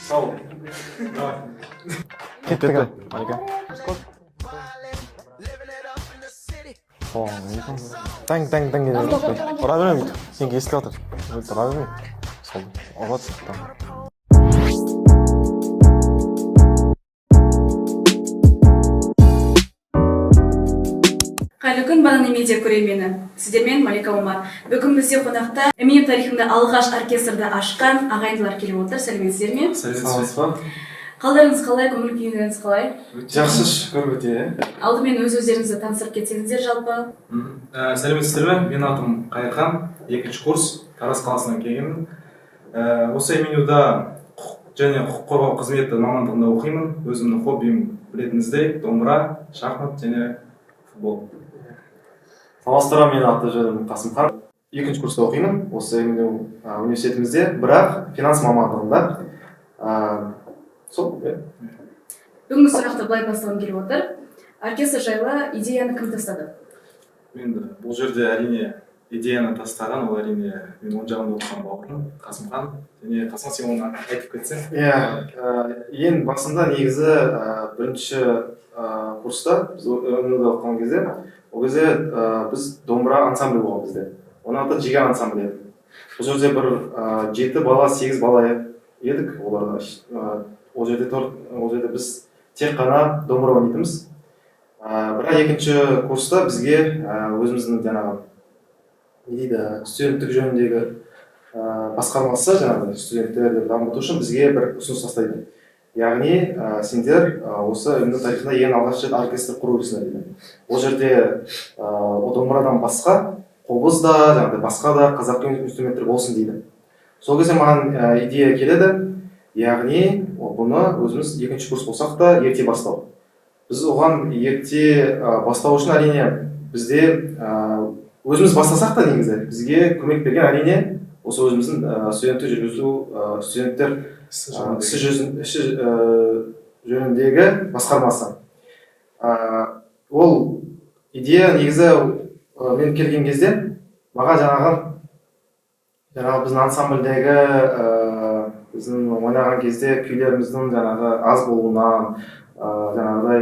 Sağ ol. Кетті. Таң деді. Ұра бермейді. Сен естіліп жатыр. Ұра бермейді. Сол ұрады. Қайырлы күн, Банан медиа көрермені. Сіздермен Малика Омар. Бүгін бізде қонақта ММ тарихында алғаш оркестрді ашқан ағайындылар келіп отыр. Сәлеметсіздер ме? Сәлеметсіз. Қалдарыңыз қалай, көңіл күйіңіз қалай? Жақсы, шүкір өте. Алдымен өз-өздеріңізді таныстырып кетсеңіздер жалпы. Сәлеметсіздер ме? Менің атым Қайырхан, 2-ші курс, Тараз қаласынан келгенмін. Осы ММУ-да құқық және құқық қорғау қызметі мамандығында оқимын. Өзімнің хоббиім білетініздей домбыра, шахмат және футбол. Саламатсыздар, менің аты жөнім Қасымхан. 2-ші курста оқимын осы ММУ университетімізде, бірақ финанс мамандығында. Сол, Бүгінгі сұрақты былай бастағым келіп отыр. Оркестр жайлы идеяны кім тастады? Енді бұл жерде әрине идеяны тастаған, ол әрине мен оң жағында отырған бауырым Қасымхан. Және Қасым, сен оны айтып кетсең. Ең басында негізі бірінші курста біз ММУ-да оқыған кезде, ол кезде біз домбыра ансамблі болған бізде. Оның аты Жиган ансамблі еді. Бұл жерде бір 7 бала, 8 бала едік. Ол жерде біз тек қана домбыра ойнайтынбыз. Бірақ 2-ші курста бізге өзіміздің жаңағы студенттік жөніндегі басқармасы, жаңағы студенттерді дамыту үшін бізге бір ұсыныс тастайды. Яғни сендер осы ММУ тарихында ең алғаш рет оркестр құру керексіңдер дейді. Ол жерде домбырадан басқа қобыз да, жаңағыдай басқа да қазақи инструменттер болсын дейді. Сол кезде маған идея келеді. Яғни бұны өзіміз 2-ші курс болсақ та ерте бастау. Біз оған ерте бастау үшін әрине бізде өзіміз бастасақ та негізі бізге көмек берген әрине осы өзіміздің студенттік жүргізу студенттер ісі жөніндегі басқармасы. Ол идея негізі мен келген кезде маған жаңағы біздің ансамбльдегі біздің ойнаған кезде күйлеріміздің жаңағы аз болуынан, жаңағыдай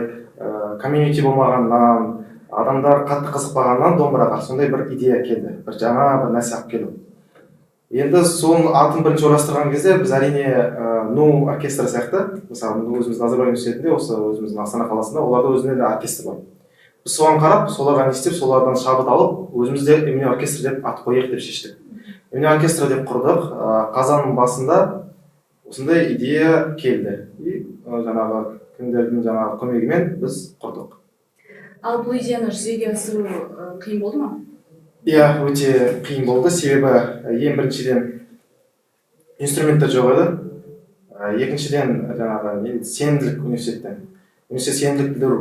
комьюнити болмағаннан, адамдар қатты қызықпағаннан домбыраға сондай бір идея келді, бір жаңа бір нәрсе алып келу. Енді соның атын бірінші орастырған кезде біз әрине НУ оркестрі сияқты, мысалы өзіміздің Назарбаев университетінде, осы өзіміздің Астана қаласында, оларда өзінде де оркестр бар. Біз соған қарап, соларға не істеп, солардан шабыт алып, өзімізде ММУ оркестр деп ат қояйық деп шештік. ММУ оркестр деп құрдық. Қазанның басында осындай идея келді. Жаңағы кімдердің жаңағы көмегімен біз құрдық. Ал бұл идеяны жүзеге асыру қиын болды ма? Иә, өте қиын болды. Себебі ең біріншіден инструменттер жоқ еді. Екіншіден жаңағы сенімділік университеттен. Университет сенімділік білдіру,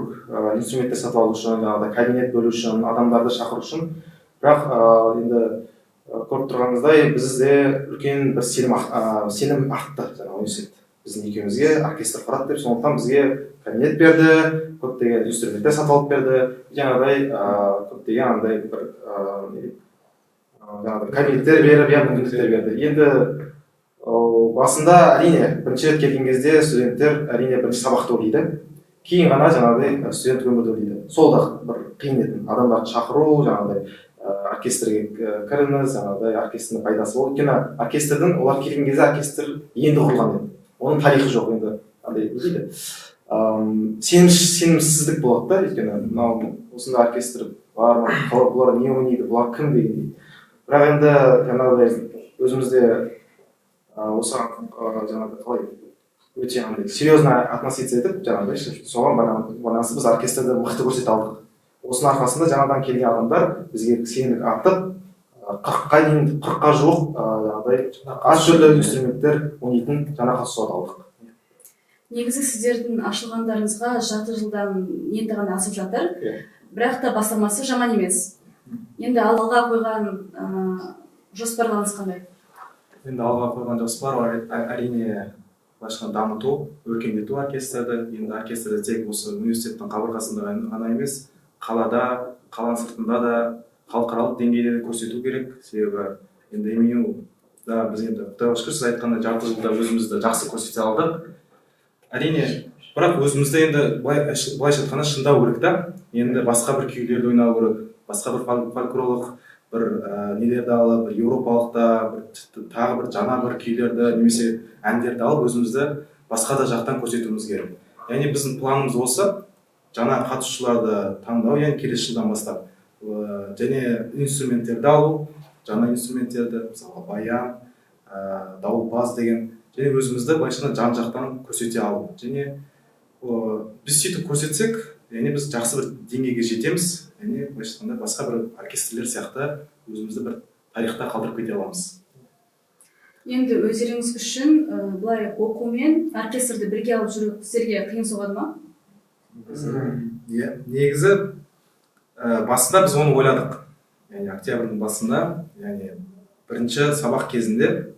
инструменттер сатып алу үшін, жаңағыдай кабинет бөлу үшін, адамдарды шақыру үшін. Бірақ енді көріп тұрғаныңыздай бізде үлкен бір сенім артты жаңағы университет. Біздің екеумізге оркестр құрады деп, сондықтан бізге кабинет берді, көптеген инструменттер сатып алып берді. Жаңағыдай көптеген андай бір кабинеттер беріп, мүмкіндіктер берді. Енді басында әрине бірінші рет келген кезде студенттер әрине бірінші сабақты ойлайды. Кейін ғана жаңағыдай студент өмірді ойлайды. Сол да бір қиын еді. Адамдарды шақыру, жаңағыдай оркестрге кіріңіз, жаңағыдай оркестрдің пайдасы болды. Өйткені оркестрдің олар келген кезде оркестр енді құрылған еді. Оның тарихы жоқ енді. Андай не дейді? Сенімсіздік болады да, өйткені мынау осындай оркестр бар ма, бұлар не ойнайды, бұлар кім дегендей. Бірақ енді жаңағыдай өзімізде осыған жаңағыдай қалай өте андай серьезно относиться етіп, жаңағыдай соған байланысты біз оркестрді мықты көрсете алдық. Осының арқасында жаңадан келген адамдар бізге сенімдік артып, 40-қа жуық жаңағыдай аз түрлі инструменттер ойнайтын жаңа қатысуды алдық. Негізі сіздердің ашылғандарыңызға 6 жылдан енді ғана асып жатыр, бірақ та бастамасы жаман емес. Енді алға қойған жоспарларыңыз қандай? Енді алға қойған жоспар әрине дамыту, өркендету оркестрді. Енді оркестрді тек осы университеттің қабырғасында ғана емес, қалада, қаланың сыртында да халықаралық деңгейде көрсету керек. Себебі енді ММУ да біз енді құдайға шүкір сіз айтқандай жарты жылда өзімізді жақсы көрсете алдық. Әрине, бірақ өзімізді енді былайша айтқанда шыңдау керек та. Енді басқа бір күйлерді ойнау керек, басқа бір фольклорлық бір нелерді алып, бір еуропалықта, тағы бір жаңа бір күйлерді немесе әндерді алып өзімізді басқа да жақтан көрсетуіміз керек. Яғни біздің планымыз осы, жаңа қатысушыларды таңдау, яғни келесі жылдан бастап және инструменттерді алу, жаңа инструменттерді, мысалы баян, дауылпаз деген, және өзімізді былайша жан-жақтан көрсете алу. Және біз сөйтіп көрсетсек, яғни біз жақсы бір деңгейге жетеміз, яғни былайша айтқанда басқа бір оркестрлер сияқты өзімізді бір тарихта қалдырып кете аламыз. Енді өздеріңіз үшін былай оқу мен оркестрді бірге алып жүру сіздерге қиын соғады ма? Иә, негізі басында біз оны ойладық. Яғни октябрьдің басында, яғни бірінші сабақ кезінде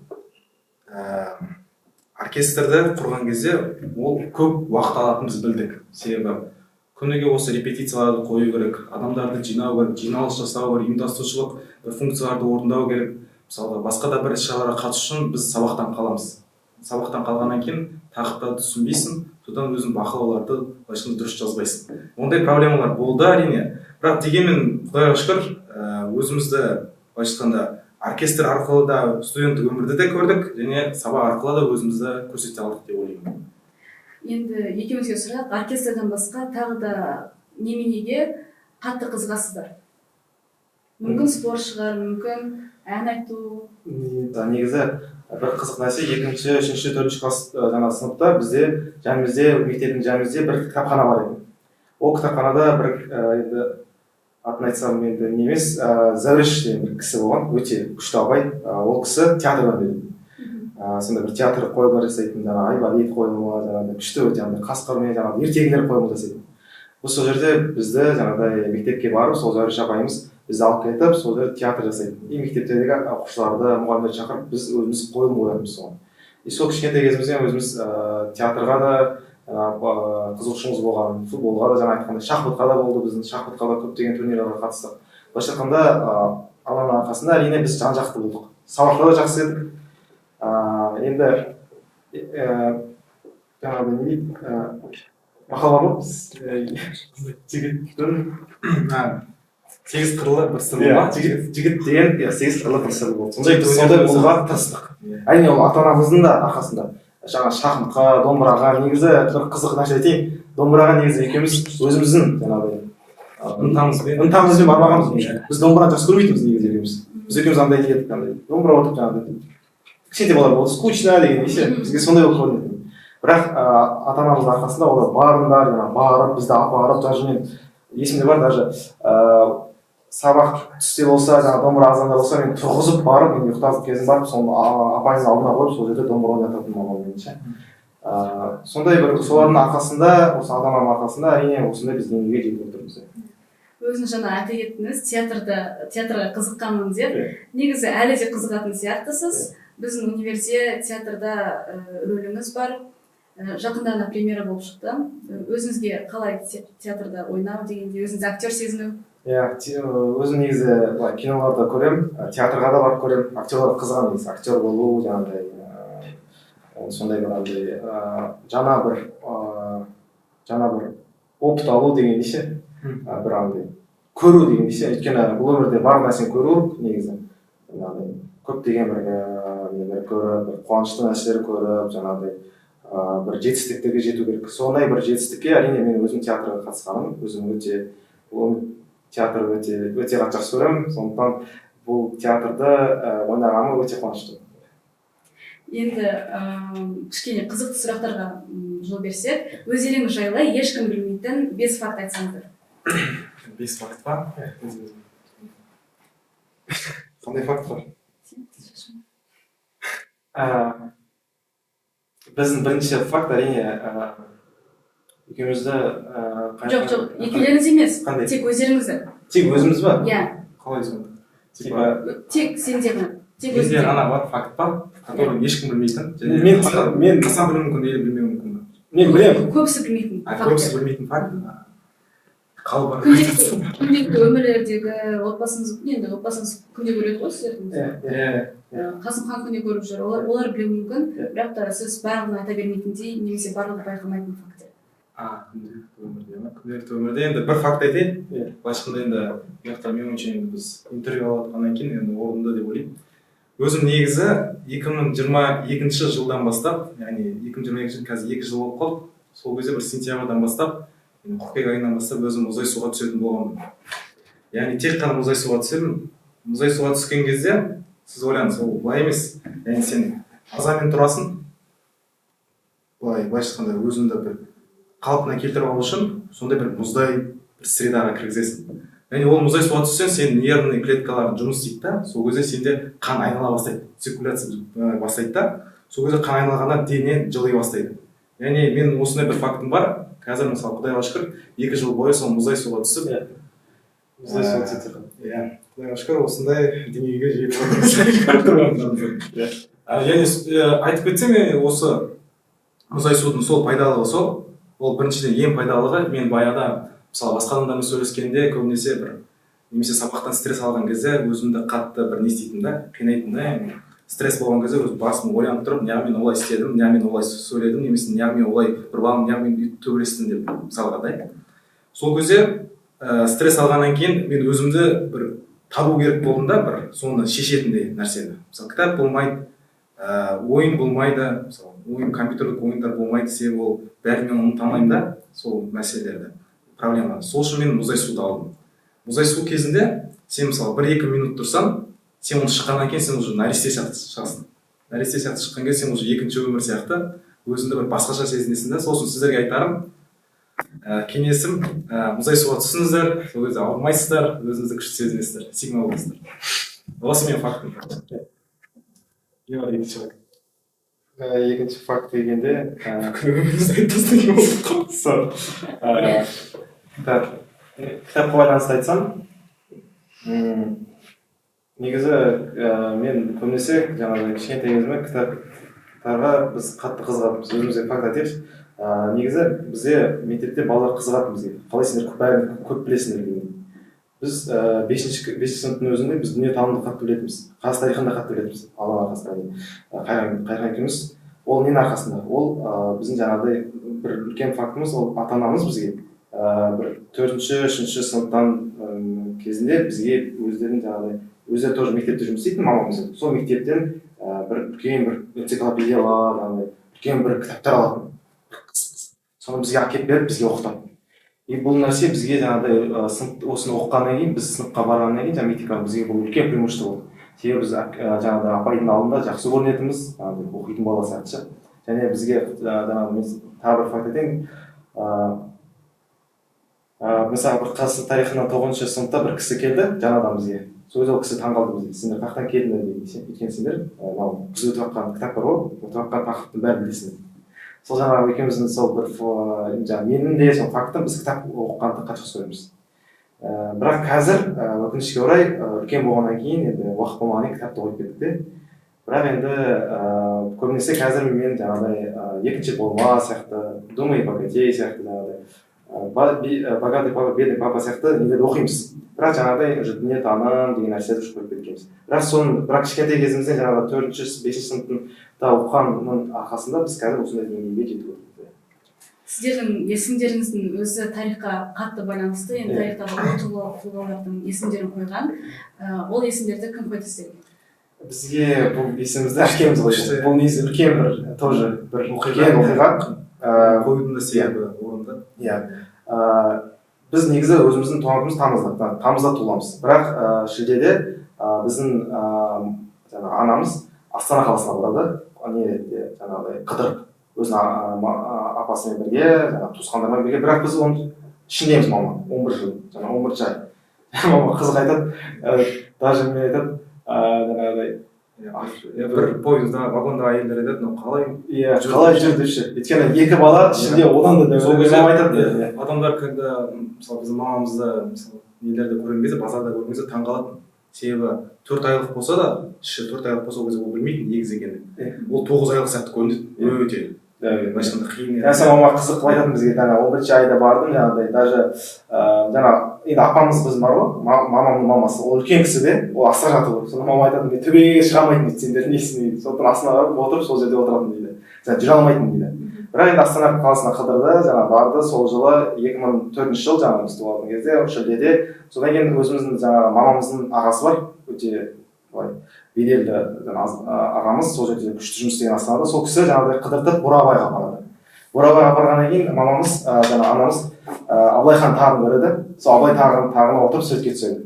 оркестрді құрған кезде ол көп уақыт алатынын біз білдік. Себебі күніге осы репетицияларды қою керек, адамдарды жинау керек, жиналыс жасау керек, ұйымдастырушылық функцияларды орындау керек. Мысалға, басқа да бір іс-шараға қатысу үшін біз сабақтан қаламыз. Сабақтан қалғаннан кейін тақырыпты түсінбейсің, содан өзің бақылауларды дұрыс жазбайсың. Ондай проблемалар болды әрине. Бірақ дегенмен құдайға шүкір өзімізді былайша айтқанда оркестр арқылы да студенттік өмірді де көрдік, және сабақ арқылы да өзімізді көрсете алдық деп ойлаймын. Енді екеумізге сұрақ, оркестрден басқа тағы да неменеге қатты қызығасыздар? Мүмкін спорт шығар, мүмкін ән айту. Негізі бір қызық нәрсе, 2-ші, 3-ші, 4-ші класс жаңа сыныпта бізде мектептің жанымызда бір кітапхана бар еді. Ол кітапханада бір енді атын айтсам енді не емес, Зәуреш деген бір кісі болған, өте күшті абай. Ол кісі театрдан береді. Сонда бір театр қойылымдар жасайтын, жаңағы Айбалиев қойылымы, жаңағыдай күшті өте Қасқырмен жаңағы ертегілер қойылым жасайтын. Сол жерде бізді жаңағыдай мектепке барып, сол Зәуреш апайымыз бізді алып кетіп, сол жерде театр жасайтын. И мектептердегі оқушыларды, мұғалімдерді шақырып, біз өзіміз қойылым қоятынбыз соған. И сол кішкентай кезімізден өзіміз театрға да қызығушылығымыз болған, футболға да жаңа айтқандай шахматқа да болды, біздің шахматқа да көптеген турнирларға қатыстық. Былайша айтқанда Алланың арқасында әрине біз жан-жақты болдық. Сабақта да жақсы едік. Енді жаңағыдай не дейді, мақал бар ғой, жігіттің 8 қырлы бір сыры ма? Жігіт деген 8 қырлы бір сыры болды. Сондай болуға тырыстық. Әрине ол ата-анамыздың да арқасында. Жаңа шахматқа, домбыраға, негізі бір қызық нәрсе айтайын. Домбыраға негізі екеуміз өзіміздің жаңағыдай ынтамызбен бармағанбыз. Біз домбыраны жақсы көрмейтінбіз негізі екеуміз. Біз екеуміз андай едік, домбыра отырып жаңағыдай кішкентай балалар болды, скучно деген ше, бізге сондай болып көрінетін. Бірақ ата-анамыздың арқасында олар барыңдар, барып, бізді апарып, даже мен есімде бар, даже сабақ түсте болса, жаңағы домбыра азанда болса, мен тұрғызып барып, мен ұйықтап кезім барып, соны апайымның алдына қойып, сол жерде домбыра ойнататын мамаммен ше. Сондай бір солардың арқасында, осы ата-анамның арқасында әрине осындай біз деңгейге жетіп отырмыз. Өзіңіз жаңа айта кеттіңіз, театрға қызыққанмын деп. Негізі әлі де қызығатын сияқтысыз. Біздің универде театрда рөліңіз бар. Жақында ғана премьера болып шықты. Өзіңізге қалай театрда ойнау дегенде, өзіңіз актер сезіну? Иә, өзім негізі киноларда көрем, театрға да барып көрем. Актерлар қызыған негізі, актер болу, жаңағыдай сондай бір жаңа бір опыт алу деген ше, бір андай көру деген ше. Өйткені бұл өмірде бар нәрсені көру негізі. Көптеген бір көріп, бір қуанышты нәрселер көріп, жаңағыдай бір жетістіктерге жету керек. Сондай бір жетістікке әрине мен өзім театрға қатысқаным, өзім театр өте жақсы көремін. Сондықтан бұл театрды ойнағаныма өте қуаныштымын. Енді кішкене қызықты сұрақтарға жол берсек, өздеріңіз жайлы ешкім білмейтін 5 факт айтсаңыздар. 5 факт па? Қандай факт бар? Біздің бірінші факт әрине екеумізді жоқ, екеулеріңіз емес, тек өздеріңізді. Тек өзіміз ба? Иә. Қалай сонда? Тек сендегі. Менде ғана бар факт бар, который ешкім білмейтін. Мен қасан білуім мүмкін, ел білмеуім мүмкін. Мен білемін. Көбісі білмейтін факт. Көбісі білмейтін факт. қалып күнделікті өмірлердегі отбасыңыз, енді отбасыңыз күнде көреді ғой сіздердің. Қасымхан күнде көріп жүр, олар білуі мүмкін, бірақ та сіз барлығын айта бермейтіндей немесе барлығы байқамайтын фактор. Күнделікті өмірде енді бір факт айтайын. Былайша айтқанда енді бұяқта менің ойымша енді біз интервью алғаннан кейін енді орынды деп ойлаймын. Өзім негізі 2022 жылдан бастап, яғни 2022 қазір 2 жыл болып қалды. Сол кезде бір сентябрьдан бастап, қыркүйек айынан бастап өзім мұздай суға түсетін болғанмын. Яғни тек қана мұздай суға түсемін. Мұздай суға түскен кезде сіз ойлаңыз, ол былай емес. Яғни сен азамен тұрасың. Былайша айтқанда өзіңді бір қалпына келтіріп алу үшін сондай бір мұздай бір средаға кіргізесің. Яғни ол мұздай суға түссең, сенің нервный клеткаларың жұмыс істейді да, сол кезде сенде қан айнала бастайды, циркуляция бастайды да, сол кезде қан айналғанда дене жыли бастайды. Яғни мен осындай бір фактым бар. Қазір мысалы Құдайға шүкір 2 жыл бойы сол мұздай суға түсіп, Құдайға шүкір осындай деңгейге жетіп тұрмын. Яғни айтып кетсем, осы мұздай судың сол пайдалығы сол. Ол біріншіден ең пайдалығы, мен баяғыда мысалы басқа адамдармен сөйлескенде көбінесе бір немесе сабақтан стресс алған кезде өзімді қатты бір не істейтін да, қинайтын да. Стресс болған кезде өз басым ойланып тұрып, неғып мен олай істедім, неғып мен олай сөйледім, немесе неғып мен олай бір балым, неғып мен төбелестім деп мысалға да. Сол кезде стресс алғаннан кейін мен өзімді бір табу керек болдым да, бір соны шешетіндей нәрсені. Мысалы кітап болмайды, ойын болмайды, мысалы ойын компьютерлік ойындар болмайды, себебі ол бәрін мен ұмыта алмаймын да, сол мәселелерді, проблеманы. Сол үшін мен мұздай суды алдым. Мұздай су кезінде сен мысалы 1-2 минут тұрсаң, сен оны шыққаннан кейін сен уже нәресте сияқты шығасың. Нәресте сияқты шыққан кезде сен уже екінші өмір сияқты өзіңді бір басқаша сезінесің да. Сол үшін сіздерге айтарым, кеңесім, мұздай суға түсіңіздер, сол кезде ауырмайсыздар, өзіңізді күшті сезінесіздер, сигнал боласыздар. Осы менің фактым. Екінші факт дегенде кітапқа байланысты айтсам, негізі мен көбінесе жаңағы кішкентай кезімде кітаптарға біз қатты қызығатынбыз. Өзімізге факт айтайықшы. Негізі бізде мектепте балалар қызығатын бізге. Қалай сендер бәрін көп білесіңдер деген. Біз 5-ші сыныптың өзінде біз дүниетанымды қатты білетінбіз. Қазақстан тарихын да қатты білетінбіз. Алланың арқасында. Қайран екеуміз. Ол ненің арқасында? Ол біздің жаңағыдай бір үлкен фактымыз, ол ата-анамыз бізге бір 4-3 сыныптан кезінде бізге өздерінің жаңағыдай өздері тоже мектепте жұмыс істейтін мамамыз. Сол мектептен бір үлкен бір энциклопедиялар, үлкен бір кітаптар алатын. Соны бізге әкеліп беріп, бізге оқытатын. И бұл нәрсе бізге жаңағыдай осыны оқығаннан кейін, біз сыныпқа барғаннан кейін, жаңағы мектепке бізге бұл үлкен преимущество болды. Себебі біз жаңағыдай апайдың алдында жақсы көрінетінбіз, оқитын бала сияқты. Және бізге жаңағы мен тағы бір факт айтайын. Мысалы бір Қазақстан тарихынан 9-шы сыныпта бір кісі келді, жаңадан бізге. Сол кезде ол кісі таңғалды бізге. Сендер қаяқтан келдіңдер деген. Өйткені сендер біз өтіп жатқан кітап бар ғой, өтіп жатқан тақырыптың бәрін білесіңдер. Сол жаңағы екеуміздің сол бір менің де сол фактым, біз кітап оқығанды қатты көреміз. Бірақ қазір өкінішке орай үлкен болғаннан кейін, енді уақыт болмағаннан кейін кітапты қойып кеттік те. Бірақ енді көбінесе қазір мен жаңағыдай екінші болма сияқты, думай богатей сияқты жаңағыдай богатый папа, бедный папа сияқты нелерді оқимыз. Бірақ жаңағыдай дүниетаным деген нәрселерді көріп кеткенбіз. Бірақ кішкентай кезімізден жаңағы 4-5 сыныптың оқығанның арқасында біз қазір осындай деңгейге жетіп отырмыз. Сіздердің есімдеріңіздің өзі тарихқа қатты байланысты, енді тарихтағы тұлғалардың есімдерін қойған. Ол есімдерді кім қойды сіздерге? Бізге бұл есімімізді әкеміз қойды. Бұл негізі үлкен бір тоже бір үлкен оқиға. Қойудың да себебі орынды. Біз негізі өзіміздің туған күніміз тамызда туыламыз. Бірақ шілдеде біздің анамыз Астана қаласына барады. Жаңағыдай қыдырып өзінің апасымен бірге, туысқандармен бірге. Бірақ біз оның ішіндеміз мама, 11 жыл, 11 жай. Мама қызық айтады, даже мен айтады, жаңағыдай бір пойызда, вагонда әйелдер айтады, қалай жүр депші. Өйткені 2 бала ішінде одан да сол кезде айтады. Адамдар, когда мысалы біздің мамамызды нелерді көрген кезде, базарда көрген кезде таңғалатын. Себебі 4 айлық болса да, іші 4 айлық болса ол кезде ол білмейтін негіз екенін. Ол 9 айлық сияқты көрінеді, өте. былайша айтқанда қиын еді. Мәселен мама қызық қылып айтатын бізге жаңа 11-ші айда бардым жаңағыдай даже жаңа енді апамыз біздің бар ғой мамамның мамасы ол үлкен кісі де ол аса жатыр ғой сонда мама айтатын мен төбеге шыға алмайтын дейді сендер несін дейді сондықтан астына барып отырып сол жерде отыратын дейді жаңа жүре алмайтын дейді бірақ енді астана қаласына қыдырды жаңа барды сол жылы 2004 жыл жаңа біз туылған кезде шілдеде содан кейін өзіміздің жаңағы мамамыздың ағасы бар өте былай беделді ағамыз сол жерде күшті жұмыс істеген астанада сол кісі жаңағыдай қыдыртып бурабайға апарады бурабайға апарғаннан кейін мамамыз жаңа анамыз абылай хан тағын көреді сол абылай тағына отырып суретке түседі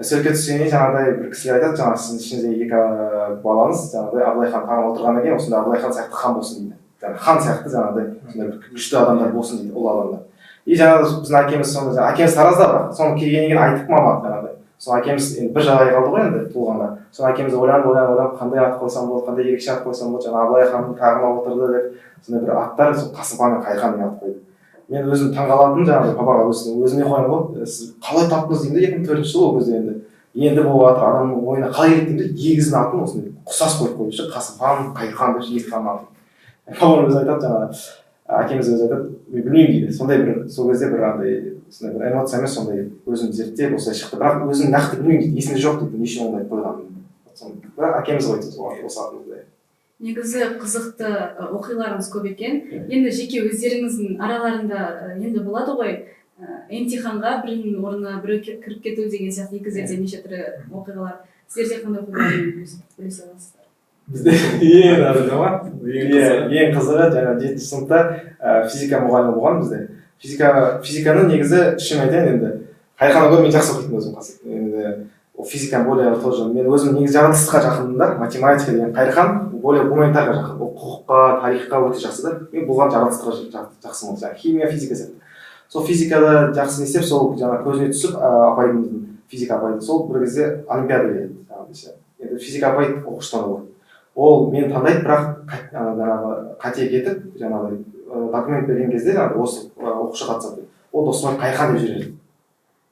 суретке түскеннен кейін жаңағыдай бір кісілер айтады жаңағы сіздің ішіңізде 2 балаңыз жаңағыдай абылай хан тағына отырғаннан кейін осындай абылай хан сияқты хан болсын дейді жаңағы хан сияқты жаңағыдай сондай бір күшті адамдар болсын дейді ұлы адамдар и жаңағы біздің әкеміз сонда әкеміз таразда бірақ соны келгеннен кейін айттық мама жаңағыдай сол әкеміз енді бір жыл ай қалды ғой енді туылғанға сол әкеміз ойланып қандай ат қойсам болады қандай ерекше ат қойсам болады жаңағы абылай ханның тағына отырды деп сондай бір аттар сол қасымхан мен қайырхан деген ат қойды мен өзім таңғалатынмын жаңағы папаға өзіме қоямын ғой сіз қалай таптыңыз деймін де 2004 жыл ол кезде енді болып жатыр адамның ойына қалай келді деймін де егіздің атын осындай ұқсас қойып қойыпшы қасымхан қайырхан деп 2 ханның атын папам өзі айтады жаңағы әкеміз өзі айтады мен білмеймін дейді сондай бір сол кезде бір андай сондай бір эмоциямен сондай өзім зерттеп осылай шықты бірақ өзім нақты білмеймін дейді есімде жоқ дейді неше ондай қойғанын бірақ әкеміз қойды осы атымызды негізі қызықты оқиғаларыңыз көп екен енді жеке өздеріңіздің араларында енді болады ғой емтиханға бірінің орнына біреу кіріп кету деген сияқты екізерде неше түрлі оқиғалар сіздерде қандай оқиғалармен бөлісе аласыздар бізде ең қызығы жаңағы 7-ші сыныпта физика мұғалімі болған бізде физиканы негізі шын айтайын енді қайырханнан гөрі мен жақсы оқитын өзім енді физиканы более тоже мен өзім негізі жаратылысқа жақынмын да математика деген қайырхан более гуманитарға жақын ол құқыққа тарихқа өте жақсы да мен бұған жаратылысқа жақсымын жаңағы химия физика сияқты сол физикада жақсы не істеп сол жаңағы көзіне түсіп апайдың физика апайды сол бір кезде олимпиада келеді енді физика апай оқушыдан ғой ол мені таңдайды бірақ жаңағы қате кетіп жаңағыдай документ берген кезде жаңағы осы оқушы қатысады ол досбай қайырхан деп жібереді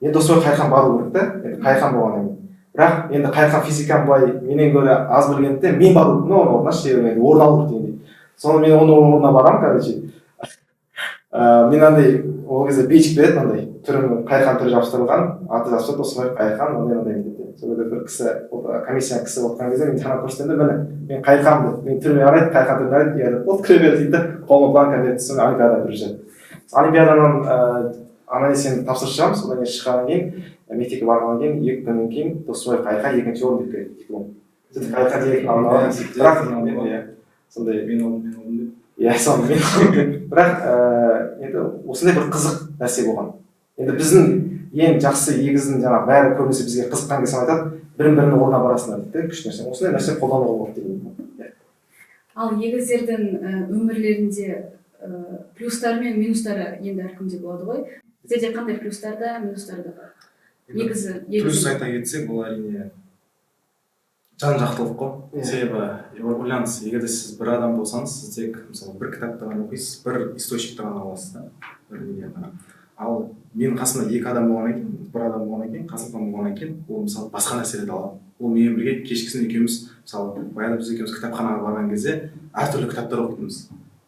енді досбай қайырхан бару керек та енді қайырхан болғаннан кейін бірақ енді қайырхан физиканы былай менен гөрі аз білгендіктен мен бару керекпін оның орнына себебі орын алу керек дегендей соны мен оның орнына барамын короче мен андай ол кезде бейчик береді мынандай түрін қайырхан түрі жабыстырылған аты жазып досбай қайырхан мындай деп сол кезде бір кісі комиссияның кісі отырған кезде мен танып көрсетемін де міне мен қайырханмын деп мен түріме қарайды қайырхан түріне қарайды иә ол кіре береді дейді да қолыма бланка береді сосын олимпиадаға кіріп жүреді олимпиададан аман есен тапсырыс шығамыз содан кейін шыққаннан кейін мектепке барғаннан кейін 2 күннен кейін досбай қайырхан 2-ші орын деп келеді диплом сөйтіп қайырхан директор бірақ сондай мен алдым деп иә соны бірақ енді осындай бір қызық нәрсе болған енді біздің ең жақсы егіздің жаңағы бәрі көбінесе бізге қызыққан кезде айтады бірін орнына барасыңдар дейді күшті нәрсе осындай нәрсе қолдануға болады деген ал егіздердің өмірлерінде плюстары мен минустары енді әркімде болады ғой сіздерде қандай плюстар да минустар да бар негізі плюс айта кетсек бұл әрине жан жақтылық қой себебі ойлаңыз егер де сіз бір адам болсаңыз сіз тек мысалы бір кітапты ғана оқисыз бір источникті ғана аласыз да бір неден ғана ал менің қасымда 2 адам болғаннан кейін бір адам болғаннан кейін қасымхан болғаннан кейін ол мысалы басқа нәрселерді алады ол менімен бірге кешкісін екеуміз мысалы баяғыда біз екеуміз кітапханаға барған кезде әртүрлі кітаптар оқитынбыз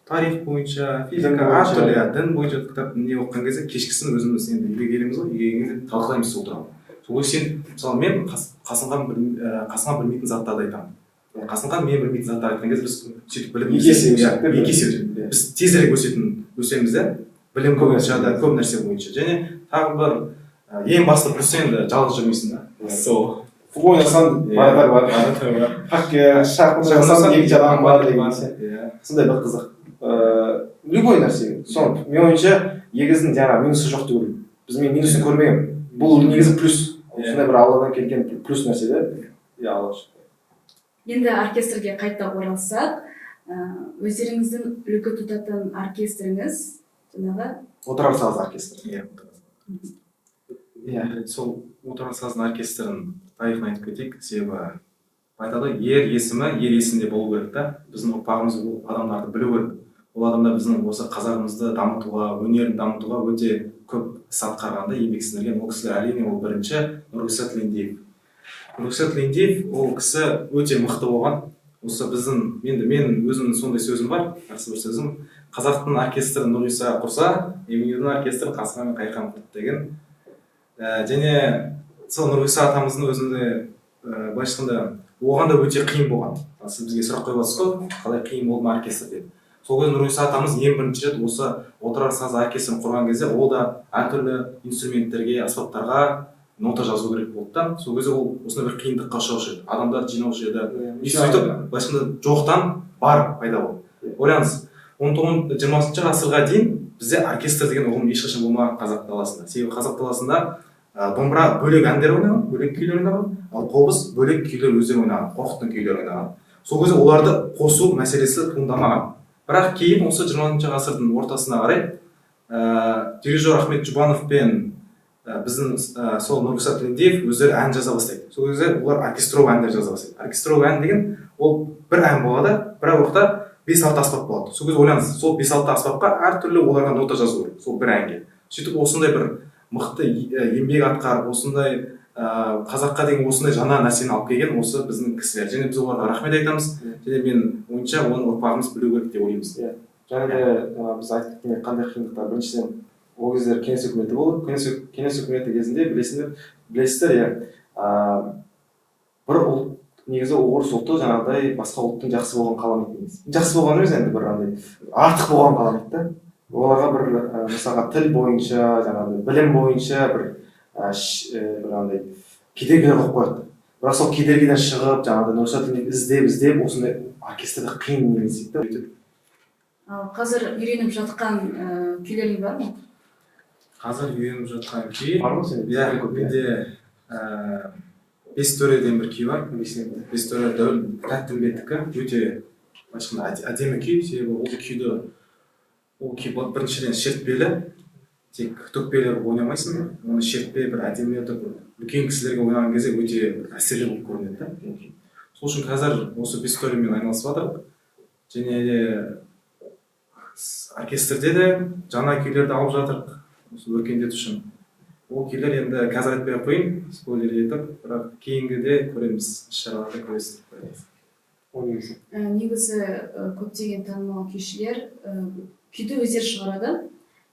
тарих бойынша физика әртүрлі дін бойынша кітап не оқыған кезде кешкісін өзіміз енді үйге келеміз ғой үйге келгенде талқылаймыз сол туралы сол сен мысалы мен қасымхан білмейтін заттарды айтамын қасымхан мен білмейтін заттарды айтқан кезде біз сөйтіп білім есе біз тезірек өсеміз да білім бойынша да көп нәрсе бойынша және тағы бір ең басты плюсы енді жалғыз жүрмейсің да сол футбол ойнасаң бардар бар хоккей шах ойнасаң 2 адам бар деген сондай бір қызық любой нәрсе соны менің ойымша егіздің жаңағы минусы жоқ деп ойлаймын біз мен минусын көрмегенмін бұл негізі плюс осындай бір алладан келген плюс нәрсе да енді оркестрге қайта оралсақ өздеріңіздің үлгі тұтатын оркестріңіз жаңағы отырар саз оркестрі иә сол отырар саздың оркестрінің тарихын айтып кетейік себебі айтады ер есімі ер есімде болу керек та біздің ұрпағымыз ол адамдарды білу керек ол адамдар біздің осы қазағымызды дамытуға өнерін дамытуға өте көп іс атқарғанда еңбек сіңірген ол кісілер әрине ол бірінші Нұрғиса Тілендиев ол кісі өте мықты болған осы біздің енді мен өзімнің сондай сөзім бар, жақсы бір сөзім. Қазақтың оркестрін Нұрғиса құрса, Эминюдің оркестрін Қасымхан мен Қайырхан құрды деген. Және сол Нұрғиса атамыздың өзінде былайша айтқанда оған да өте қиын болған. Сіз бізге сұрақ қойып отырсыз ғой, қалай қиын болды ма оркестр деп. Сол кезде Нұрғиса атамыз ең бірінші рет осы отырар саз оркестрін құрған кезде ол да әртүрлі инструменттерге, аспаптарға нота жазу керек болды да. Сол кезде ол осындай бір қиындыққа ұшыраушы еді. Адамдар жинаушы еді. И сөйтіп былайша айтқанда жоқтан бар пайда болды. Ойлаңыз, 19-20 ғасырға дейін бізде оркестр деген ұғым ешқашан болмаған қазақ даласында. Себебі қазақ даласында домбыра бөлек әндер ойнаған, бөлек күйлер ойнаған, ал қобыз бөлек күйлер өздері ойнаған, қорқыттың күйлері ойнаған. Сол кезде оларды қосу мәселесі туындамаған. Бірақ кейін осы 20 ғасырдың ортасына қарай дирижер Ахмет Жұбанов пен біздің сол Нұрғиса Тілендиев өздері ән жаза бастайды. Сол кезде олар оркестровый әндер жаза бастайды. Оркестровый ән деген ол бір ән болады, бірақ уақытта 5-6 аспап болады. Сол кезде ойлаңыз, сол 5-6 аспапқа әртүрлі оларға нота жазу керек, сол бір әнге. Сөйтіп осындай бір мықты еңбек атқарып, осындай қазаққа деген осындай жаңа нәрсені алып келген осы біздің кісілер. Және біз оларға рахмет айтамыз. Және мен ойымша оның ұрпағымыз білу керек деп ойлаймыз. Және де біз айтып кеткендей қандай қиындықтар. Біріншіден ол кездері кеңес үкіметі болды. Кеңес үкіметі кезінде білесіздер, иә, бір ұлт, негізі орыс ұлты жаңағыдай басқа ұлттың жақсы болған қаламайды емес. Жақсы болған емес, енді бір андай артық болған қаламайды да. Оларға бір мысалға тіл бойынша, жаңағыдай білім бойынша бір андай кедергілер қойып қояды. Бірақ сол кедергіден шығып, жаңағыдай Нұрғиса Тілендиев іздеп осындай оркестрді қиын емес дейді. Ал қазір үйреніп жатқан күйлерің бар ма? Қазір үйреніп жатқан күй Бар ма сенде? Иә, менде Бес төреден бір күй бар. Бес төре Тәттімбеттікі өте әдемі күй. Себебі ол күй біріншіден шертпелі, тек төкпелі ойнамайсың, оны шертпе бір әдемі етіп үлкен кісілерге ойнаған кезде өте әсерлі болып көрінеді. Сол үшін қазір осы бес төремен айналысып жатырмық. Және де оркестрде де жаңа күйлерді алып жатырмық, осы өркендету үшін. Ол күйлер енді қазір айтпай қойын, спойлер етіп, бірақ кейінгіде көреміз, іс-шараларда көресіз деп қоямыз. Негізі көптеген танымал күйшілер күйді өздері шығарады.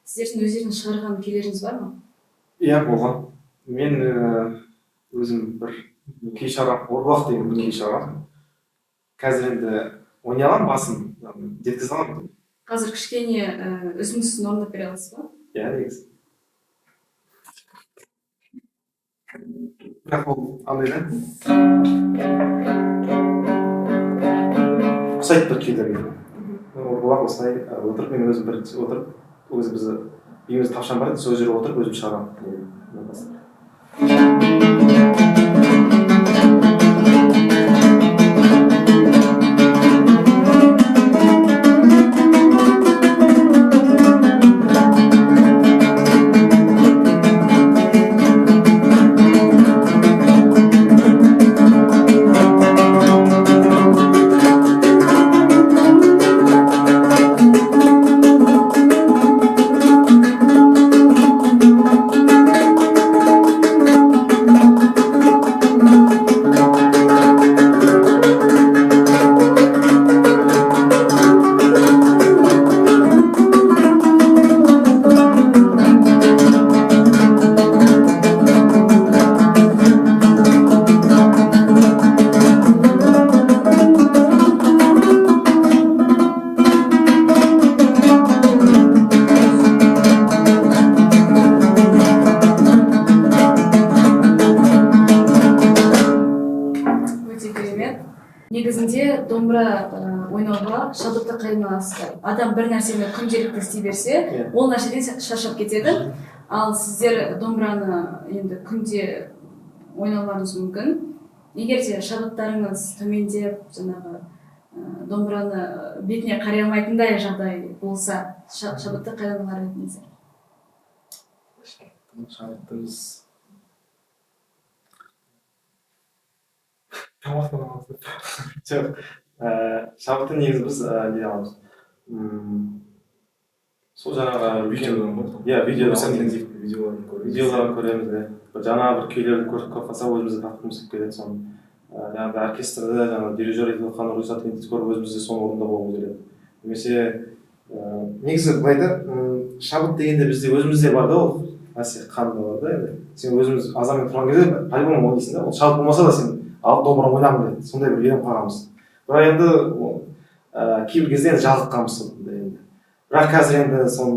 Сіздердің өздеріңіз шығарған күйлеріңіз бар ма? Иә, болған. Мен өзім бір күй шығарам, Орбұлақ деген бір күй шығарам. Қазір енді ойнай аламын, басын жеткізе аламын. Қазір кішкене үзіндісін орындап бере аласыз ба? Иә, негізі. Бірақ ол андай да ұқсайды бір күйлерге. Орбұлақ осылай отырып, мен өзім бірінші отырып, ол кезде бізді үйімізде тапшан бар еді, сол жерге отырып өзім шығарамын. Негізінде домбыра ойнауға шабытты қайналасыздар. Адам бір нәрсені күнделікті істей берсе, ол нәрседен шаршап кетеді. Ал сіздер домбыраны енді күнде ойнауларыңыз мүмкін. Егер де шабыттарыңыз төмендеп, жаңағы домбыраны бетіне қарай алмайтындай жағдай болса, шабытты қайдан алар едіңіздер? Шабыттымыз Жоқ, шабытты негізі біз не аламыз. Сол жаңағы видеоларын көреміз. Жаңа бір күйлерді көріп қалса өзімізді тапқымыз келеді, соны жаңағыдай оркестрде жаңағы дирижер етіп жатқан рұқсат етіп көріп өзіміз де соның орнында болғымыз келеді. Немесе негізі былай да шабыт дегенде бізде өзімізде бар да, ол әсер қанда бар да. Енді сен өзіміз азанмен тұрған кезде по-любому ойлайсың да, ол шабыт болмаса да сен алып домбыра ойнағың келеді, сондай бір үйреніп қалғанбыз. Бірақ енді кейбір кезде енді жалыққанбыз сонда енді. Бірақ қазір енді соны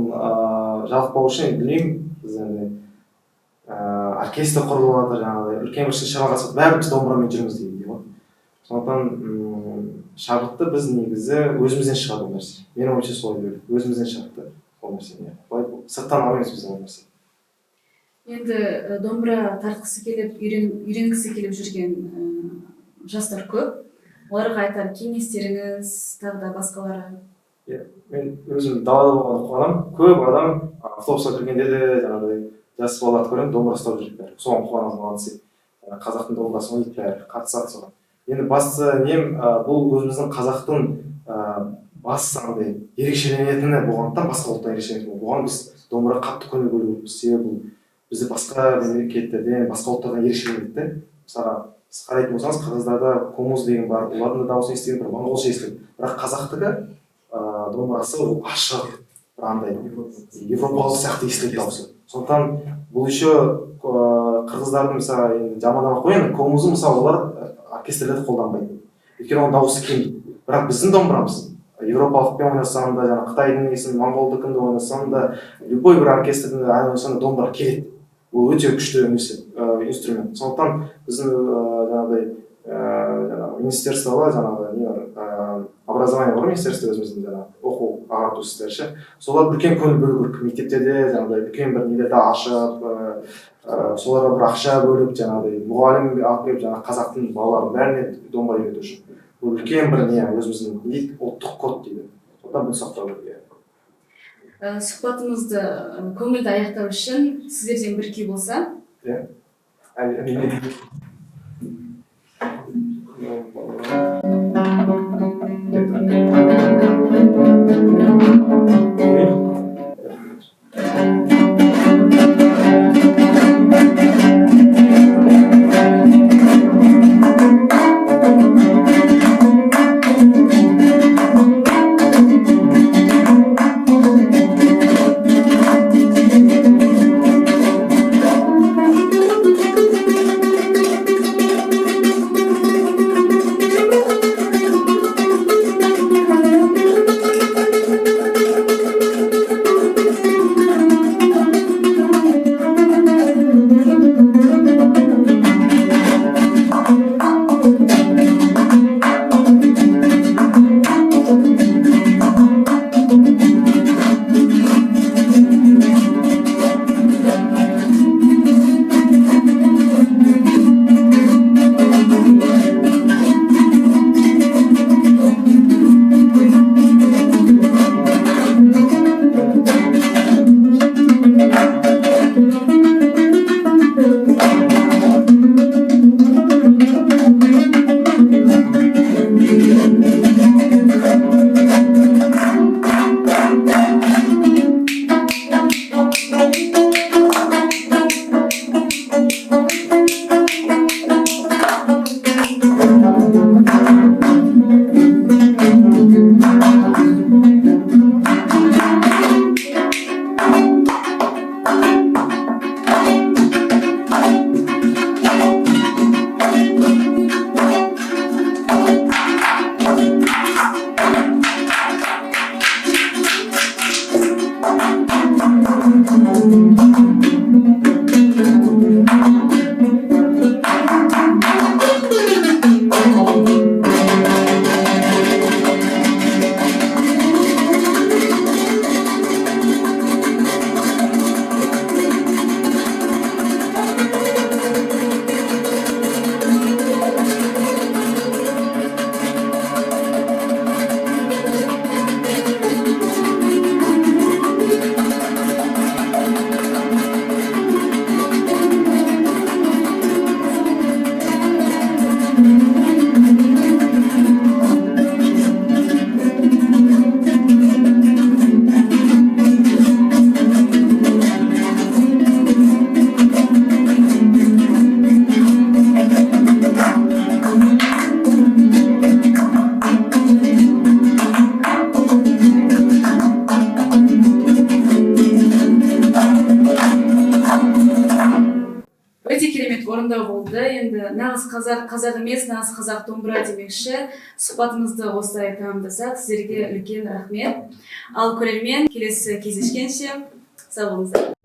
жалықпау үшін білмеймін, біз енді оркестр құрылып жатыр, жаңағыдай үлкен бір шараға қатысып бәрі біз домбырамен жүрміз дегендей ғой. Сондықтан шабытты біз негізі өзімізден шығады ол нәрсе. Менің ойымша солай дейді, өзімізден шығады ол нәрсе. Былай сырттан алмаймыз біз ол нәрсе. Енді домбыра тартқысы келіп, үйренгісі келіп жүрген жастар көп. Оларға айтар кеңестеріңіз, тағы да басқалары? Мен өзім далада болғанда қуанамын. Көп адам автобусқа кіргенде де жаңағыдай жас балаларды көремін, домбыра ұстап жүреді бәрі. Соған қуанамын, молодцы. Қазақтың домбырасын ойнайды бәрі, қатысады соған. Енді басты нем бұл өзіміздің қазақтың басты андай ерекшеленетіні болғандықтан басқа ұлттан ерекшеленетіні. Бұған біз домбыра қатты көңіл бөлуіміз, себебі бұл бізді басқа мемлекеттерден, басқа ұлттардан ерекшеленеді де. Мысалға, сіз қарайтын болсаңыз, қырғыздарда комуз деген бар, олардың да дауысын естіген, бір моңғолша естіген. Бірақ қазақтікі домбырасы ол ашық, бір андай европалық сияқты естіледі дауысы. Сондықтан бұл еще қырғыздардың мысалы енді жамандамақ қояйын, комузы мысалы олар оркестрлерді қолданбайды. Өйткені оның дауысы келмейді. Бірақ біздің домбырамыз европалықпен ойнасам да, жаңа Қытайдың несін, моңғолдікінде ойнасам да, любой бір оркестрдің ән ойнасам да домбыра келеді. Ол өте күшті инструмент. Сондықтан біздің жаңағыдай министерствода жаңағы образование бар, министерство өзіміздің жаңағы оқу ағарту істері. Солар үлкен көңіл бөлу керек. Мектептерде жаңағыдай үлкен бір нелерді ашып, соларға бір ақша бөліп, жаңағыдай мұғалім алып келіп, жаңағы қазақтың балаларын бәріне домбыра үйрету үшін. Бұл үлкен бір не, өзіміздің ұлттық код дейді. Сондықтан бұл сақтау керек. Сұхбатымызды көңілді аяқтау үшін сіздерден бір күй болса? нағыз қазақ емес, нағыз қазақ домбыра демекші сұхбатымызды осылай тәмамдасақ, сіздерге үлкен рахмет. Ал көрермен, келесі кездескенше сау болыңыздар.